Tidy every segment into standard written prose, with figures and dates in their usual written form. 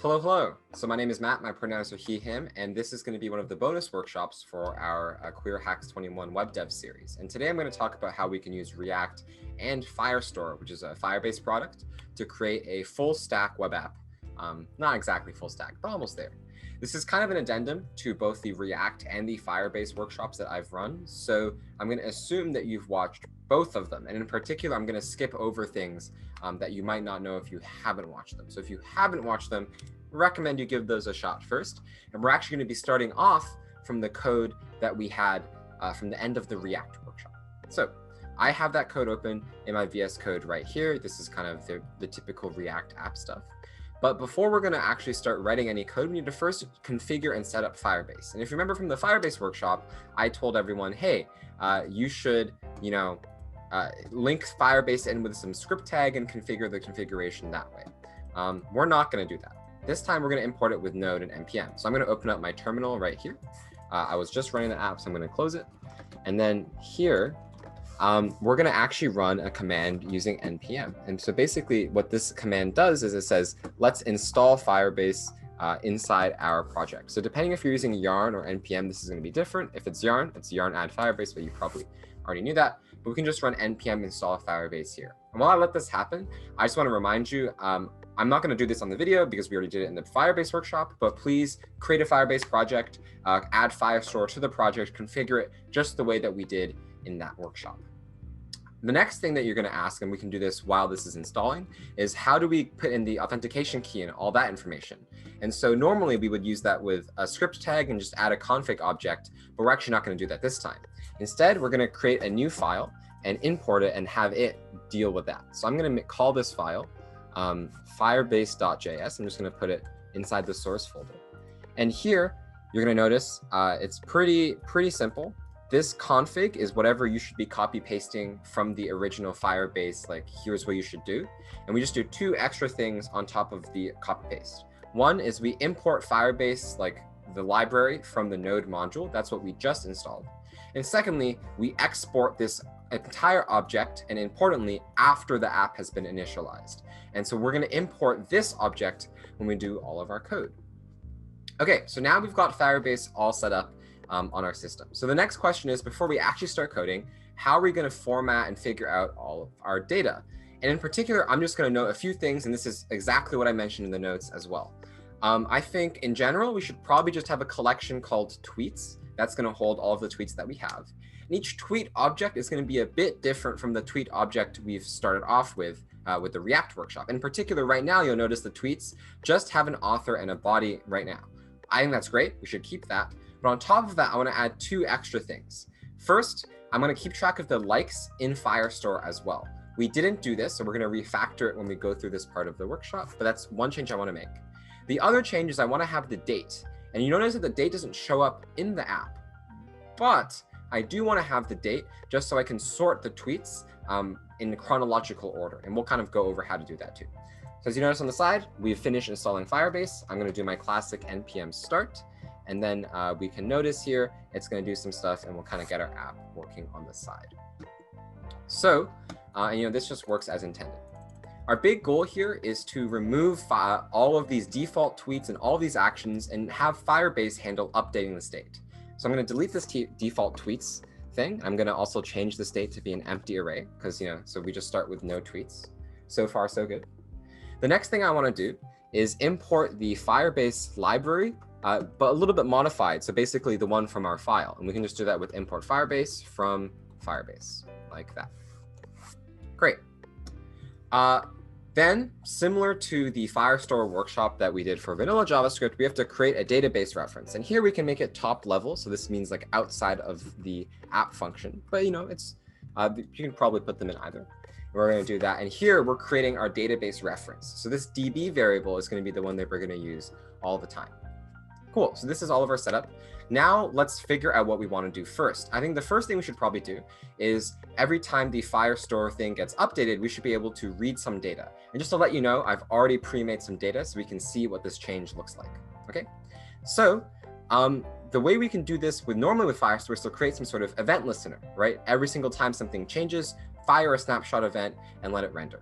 Hello, hello. So my name is Matt, my pronouns are he, him, and this is going to be one of the bonus workshops for our QWER Hacks 21 web dev series. And today I'm going to talk about how we can use React and Firestore, which is a Firebase product, to create a full stack web app. Not exactly full stack, but almost there. This is kind of an addendum to both the React and the Firebase workshops that I've run. So I'm going to assume that you've watched both of them. And in particular, I'm going to skip over things that you might not know if you haven't watched them. So if you haven't watched them, recommend you give those a shot first. And we're actually going to be starting off from the code that we had from the end of the React workshop. So I have that code open in my VS Code right here. This is kind of the typical React app stuff. But before we're going to actually start writing any code, we need to first configure and set up Firebase. And if you remember from the Firebase workshop, I told everyone, hey, you should, link Firebase in with some script tag and configure the configuration that way. We're not going to do that. This time we're going to import it with Node and npm. So I'm going to open up my terminal right here. I was just running the app, so I'm going to close it. And then here, we're going to actually run a command using npm. And so basically what this command does is it says, let's install Firebase inside our project. So depending if you're using yarn or npm, this is going to be different. If it's yarn add Firebase, but you probably already knew that. But we can just run npm install Firebase here. And while I let this happen, I just want to remind you, I'm not going to do this on the video because we already did it in the Firebase workshop, but please create a Firebase project, add Firestore to the project, configure it just the way that we did in that workshop. The next thing that you're going to ask, and we can do this while this is installing, is how do we put in the authentication key and all that information? And so normally we would use that with a script tag and just add a config object, but we're actually not going to do that this time. Instead, we're going to create a new file and import it and have it deal with that. So I'm going to call this file firebase.js. I'm just going to put it inside the source folder. And here, you're going to notice it's pretty simple. This config is whatever you should be copy pasting from the original Firebase, like here's what you should do. And we just do two extra things on top of the copy paste. One is we import Firebase, like the library from the Node module. That's what we just installed. And secondly, we export this entire object, and importantly, after the app has been initialized. And so we're going to import this object when we do all of our code. Okay, so now we've got Firebase all set up on our system. So the next question is, before we actually start coding, how are we going to format and figure out all of our data? And in particular, I'm just going to note a few things, and this is exactly what I mentioned in the notes as well. I think in general, we should probably just have a collection called tweets. That's going to hold all of the tweets that we have. And each tweet object is going to be a bit different from the tweet object we've started off with the React workshop. In particular, right now, you'll notice the tweets just have an author and a body right now. I think that's great. We should keep that. But on top of that, I want to add two extra things. First, I'm going to keep track of the likes in Firestore as well. We didn't do this, so we're going to refactor it when we go through this part of the workshop, but that's one change I want to make. The other change is I want to have the date. And you notice that the date doesn't show up in the app, but I do want to have the date just so I can sort the tweets in chronological order. And we'll kind of go over how to do that too. So as you notice on the side, we've finished installing Firebase. I'm going to do my classic npm start. And then we can notice here, it's going to do some stuff and we'll kind of get our app working on the side. So, this just works as intended. Our big goal here is to remove all of these default tweets and all these actions and have Firebase handle updating the state. So I'm going to delete this default tweets thing. I'm going to also change the state to be an empty array because, so we just start with no tweets. So far, so good. The next thing I want to do is import the Firebase library, but a little bit modified. So basically the one from our file. And we can just do that with import Firebase from Firebase like that. Great. Then, similar to the Firestore workshop that we did for vanilla JavaScript, we have to create a database reference. And here we can make it top level. So this means like outside of the app function. But it's you can probably put them in either. We're going to do that. And here we're creating our database reference. So this DB variable is going to be the one that we're going to use all the time. Cool. So this is all of our setup. Now let's figure out what we want to do first. I think the first thing we should probably do is every time the Firestore thing gets updated, we should be able to read some data. And just to let you know, I've already pre-made some data so we can see what this change looks like. Okay. So the way we can do this normally with Firestore is to create some sort of event listener, right? Every single time something changes, fire a snapshot event and let it render.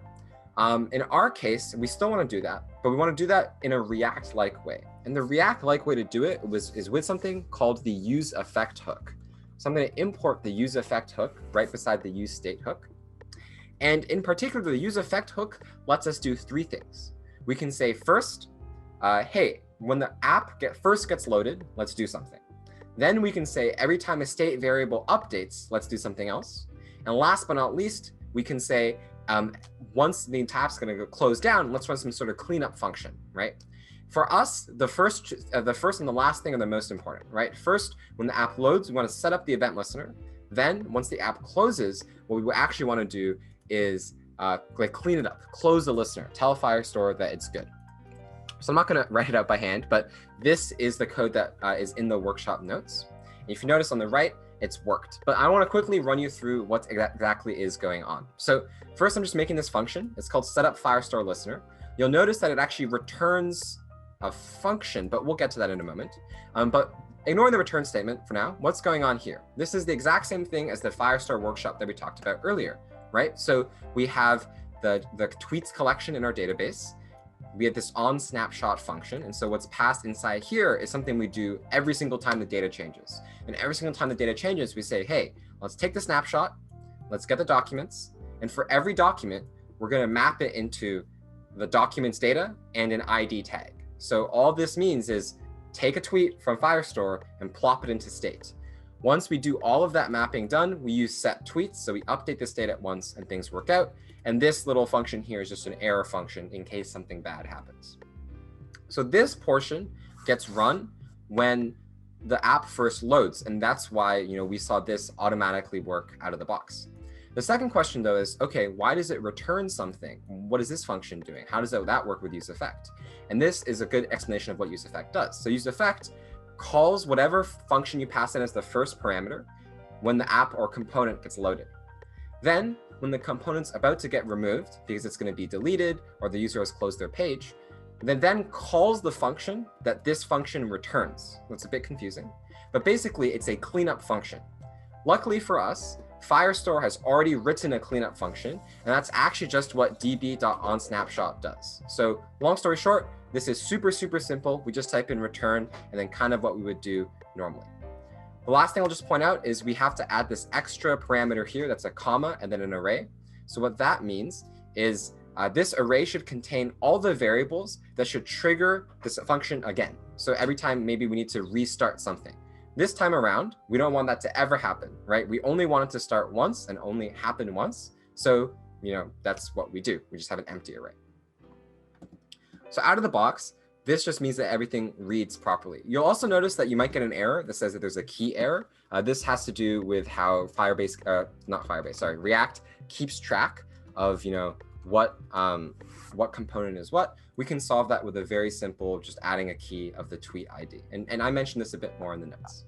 In our case, we still want to do that, but we want to do that in a React-like way. And the React-like way to do it is with something called the useEffect hook. So I'm going to import the useEffect hook right beside the useState hook. And in particular, the useEffect hook lets us do three things. We can say first, hey, when the app first gets loaded, let's do something. Then we can say every time a state variable updates, let's do something else. And last but not least, we can say once the app's going to go close down, let's run some sort of cleanup function, right? For us, the first and the last thing are the most important, right? First, when the app loads, we want to set up the event listener. Then once the app closes, what we actually want to do is clean it up, close the listener, tell Firestore that it's good. So I'm not going to write it out by hand, but this is the code that is in the workshop notes. And if you notice on the right, it's worked. But I want to quickly run you through what exactly is going on. So first, I'm just making this function. It's called Set Up Firestore Listener. You'll notice that it actually returns a function, but we'll get to that in a moment. But ignoring the return statement for now, what's going on here? This is the exact same thing as the Firestore workshop that we talked about earlier, right? So we have the tweets collection in our database. We have this onSnapshot function. And so what's passed inside here is something we do every single time the data changes. And every single time the data changes, we say, hey, let's take the snapshot, let's get the documents. And for every document, we're going to map it into the document's data and an ID tag. So all this means is take a tweet from Firestore and plop it into state. Once we do all of that mapping done, we use set tweets. So we update the state at once and things work out. And this little function here is just an error function in case something bad happens. So this portion gets run when the app first loads. And that's why we saw this automatically work out of the box. The second question, though, is, OK, why does it return something? What is this function doing? How does that work with useEffect? And this is a good explanation of what useEffect does. So useEffect calls whatever function you pass in as the first parameter when the app or component gets loaded. Then, when the component's about to get removed because it's going to be deleted or the user has closed their page, then calls the function that this function returns. That's a bit confusing, but basically it's a cleanup function. Luckily for us, Firestore has already written a cleanup function, and that's actually just what db.onSnapshot does. So long story short, this is super, super simple. We just type in return and then kind of what we would do normally. The last thing I'll just point out is we have to add this extra parameter here that's a comma and then an array. So what that means is this array should contain all the variables that should trigger this function again. So every time maybe we need to restart something. This time around, we don't want that to ever happen, right? We only want it to start once and only happen once. So, that's what we do. We just have an empty array. So out of the box, this just means that everything reads properly. You'll also notice that you might get an error that says that there's a key error. This has to do with how React keeps track of, what component is what. We can solve that with a very simple, just adding a key of the tweet ID. And I mentioned this a bit more in the notes.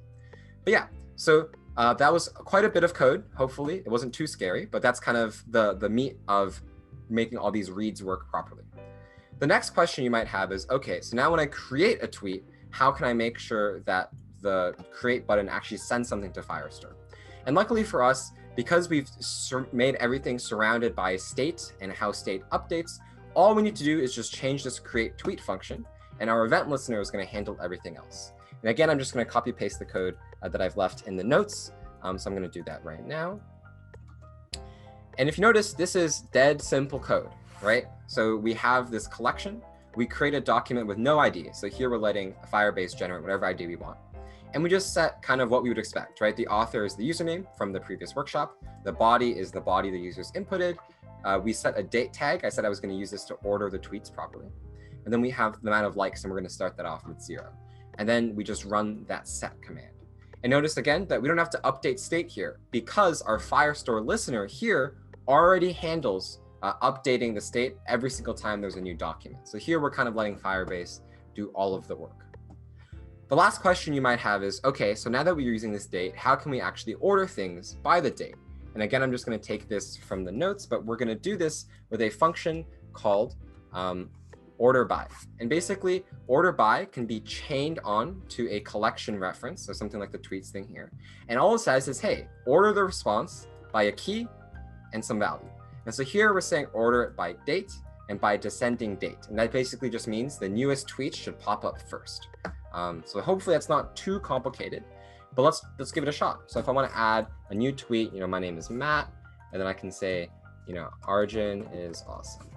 But yeah, so that was quite a bit of code. Hopefully it wasn't too scary, but that's kind of the meat of making all these reads work properly. The next question you might have is, okay, so now when I create a tweet, how can I make sure that the create button actually sends something to Firestore? And luckily for us, because we've made everything surrounded by state and how state updates, all we need to do is just change this create tweet function, and our event listener is going to handle everything else. And again, I'm just going to copy paste the code that I've left in the notes. So I'm going to do that right now. And if you notice, this is dead simple code, right? So we have this collection. We create a document with no ID. So here we're letting Firebase generate whatever ID we want. And we just set kind of what we would expect, right? The author is the username from the previous workshop. The body is the body the user's inputted. We set a date tag. I said I was going to use this to order the tweets properly. And then we have the amount of likes, and we're going to start that off with 0. And then we just run that set command. And notice again that we don't have to update state here because our Firestore listener here already handles updating the state every single time there's a new document. So here we're kind of letting Firebase do all of the work. The last question you might have is, okay, so now that we're using this date, how can we actually order things by the date? And again, I'm just going to take this from the notes, but we're going to do this with a function called order by. And basically, order by can be chained on to a collection reference, so something like the tweets thing here. And all it says is, hey, order the response by a key and some value. And so here we're saying order it by date and by descending date. And that basically just means the newest tweets should pop up first. So hopefully that's not too complicated, but let's give it a shot. So if I want to add a new tweet, my name is Matt, and then I can say, Arjun is awesome.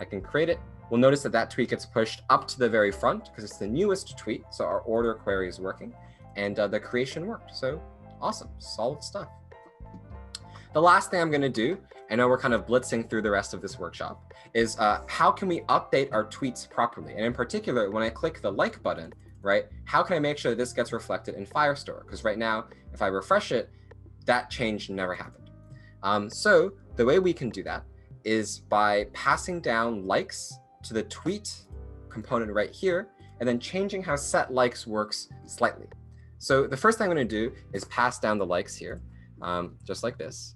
I can create it. We'll notice that that tweet gets pushed up to the very front because it's the newest tweet. So our order query is working, and the creation worked. So awesome, solid stuff. The last thing I'm going to do, I know we're kind of blitzing through the rest of this workshop, is how can we update our tweets properly? And in particular, when I click the like button, right, how can I make sure that this gets reflected in Firestore? Because right now, if I refresh it, that change never happened. So the way we can do that is by passing down likes to the tweet component right here, and then changing how set likes works slightly. So the first thing I'm going to do is pass down the likes here, just like this.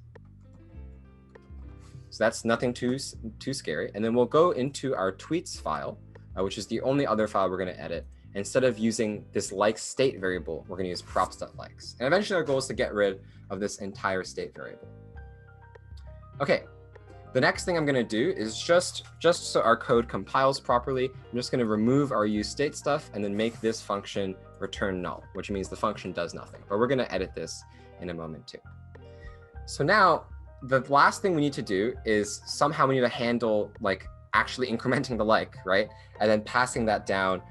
So that's nothing too scary. And then we'll go into our tweets file, which is the only other file we're going to edit. Instead of using this likes state variable, we're going to use props.likes. And eventually our goal is to get rid of this entire state variable. Okay, the next thing I'm going to do is just so our code compiles properly, I'm just going to remove our useState stuff and then make this function return null, which means the function does nothing. But we're going to edit this in a moment too. So now the last thing we need to do is somehow we need to handle like actually incrementing the like, right? And then passing that down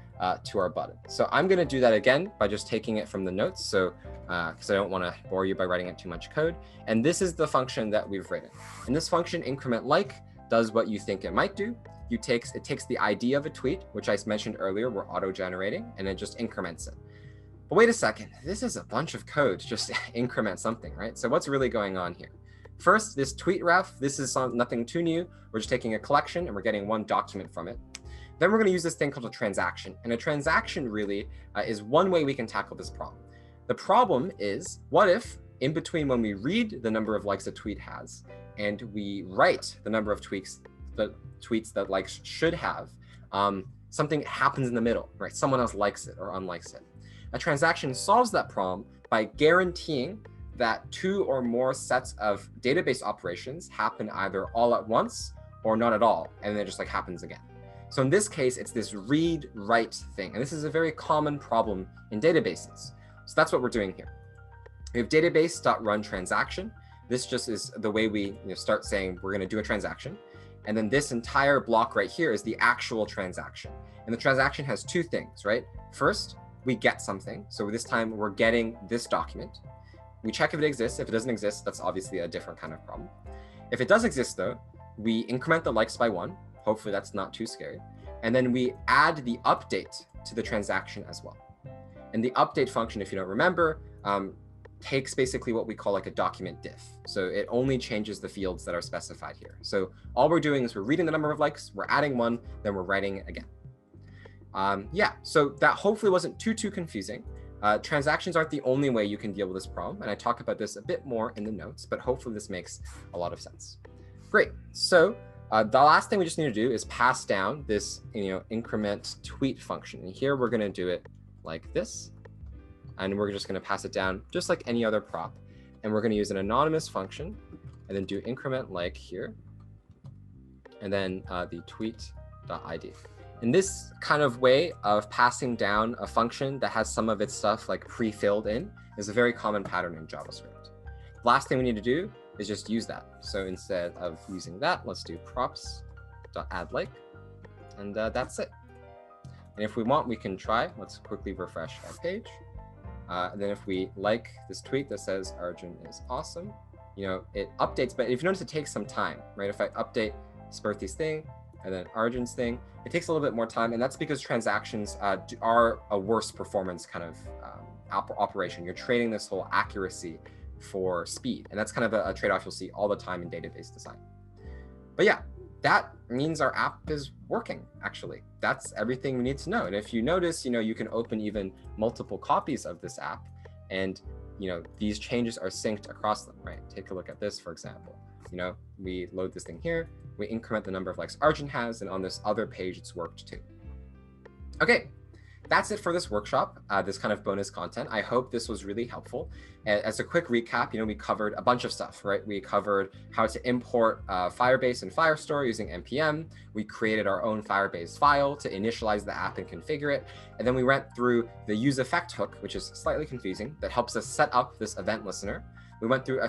to our button. So I'm going to do that again by just taking it from the notes. So because I don't want to bore you by writing it too much code. And this is the function that we've written. And this function increment like does what you think it might do. It takes the ID of a tweet, which I mentioned earlier, we're auto-generating, and it just increments it. But wait a second, this is a bunch of code to just increment something, right? So what's really going on here? First, this tweet ref, this is nothing too new. We're just taking a collection and we're getting one document from it. Then we're going to use this thing called a transaction. And a transaction really is one way we can tackle this problem. The problem is, what if in between when we read the number of likes a tweet has and we write the number of tweets that likes should have, something happens in the middle, right? Someone else likes it or unlikes it. A transaction solves that problem by guaranteeing that 2 or more sets of database operations happen either all at once or not at all, and then it just like happens again. So in this case, it's this read-write thing, and this is a very common problem in databases. So that's what we're doing here. We have database.run transaction. This just is the way we start saying we're going to do a transaction. And then this entire block right here is the actual transaction. And the transaction has two things, right? First, we get something. So this time we're getting this document. We check if it exists. If it doesn't exist, that's obviously a different kind of problem. If it does exist, though, we increment the likes by 1. Hopefully that's not too scary. And then we add the update to the transaction as well. And the update function, if you don't remember, takes basically what we call like a document diff. So it only changes the fields that are specified here. So all we're doing is we're reading the number of likes, we're adding 1, then we're writing it again. Yeah, so that hopefully wasn't too confusing. Transactions aren't the only way you can deal with this problem. And I talk about this a bit more in the notes, but hopefully this makes a lot of sense. Great. So the last thing we just need to do is pass down this increment tweet function. And here we're going to do it like this. And we're just going to pass it down just like any other prop. And we're going to use an anonymous function and then do increment like here. And then the tweet.id. And this kind of way of passing down a function that has some of its stuff like pre-filled in is a very common pattern in JavaScript. Last thing we need to do is just use that. So instead of using that, let's do props.addLike, and that's it. And if we want, we can try. Let's quickly refresh our page. And then if we like this tweet that says Arjun is awesome, it updates. But if you notice, it takes some time, right? If I update Spurthy's thing and then Arjun's thing, it takes a little bit more time. And that's because transactions are a worse performance kind of operation. You're trading this whole accuracy for speed. And that's kind of a trade-off you'll see all the time in database design. But yeah, that means our app is working, actually. That's everything we need to know. And if you notice, you can open even multiple copies of this app, and these changes are synced across them, right? Take a look at this, for example. We load this thing here, we increment the number of likes Arjun has, and on this other page, it's worked too. Okay, that's it for this workshop, this kind of bonus content. I hope this was really helpful. As a quick recap, we covered a bunch of stuff, right? We covered how to import Firebase and Firestore using npm. We created our own Firebase file to initialize the app and configure it. And then we went through the useEffect hook, which is slightly confusing, that helps us set up this event listener. We went through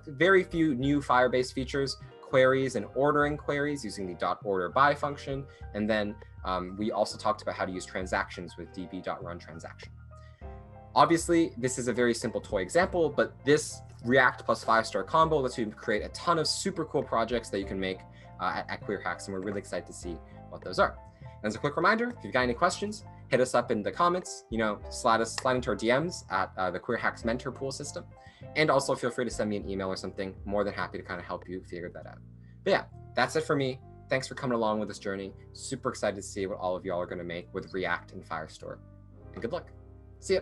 very few new Firebase features, queries and ordering queries using the .orderBy function. And then we also talked about how to use transactions with db.runTransaction. Obviously, this is a very simple toy example, but this React plus Firestore combo lets you create a ton of super cool projects that you can make at QWER Hacks, and we're really excited to see what those are. And as a quick reminder, if you've got any questions, hit us up in the comments, slide into our DMs at the QWER Hacks mentor pool system. And also feel free to send me an email or something. More than happy to kind of help you figure that out. But yeah, that's it for me. Thanks for coming along with this journey. Super excited to see what all of y'all are going to make with React and Firestore. And good luck. See ya.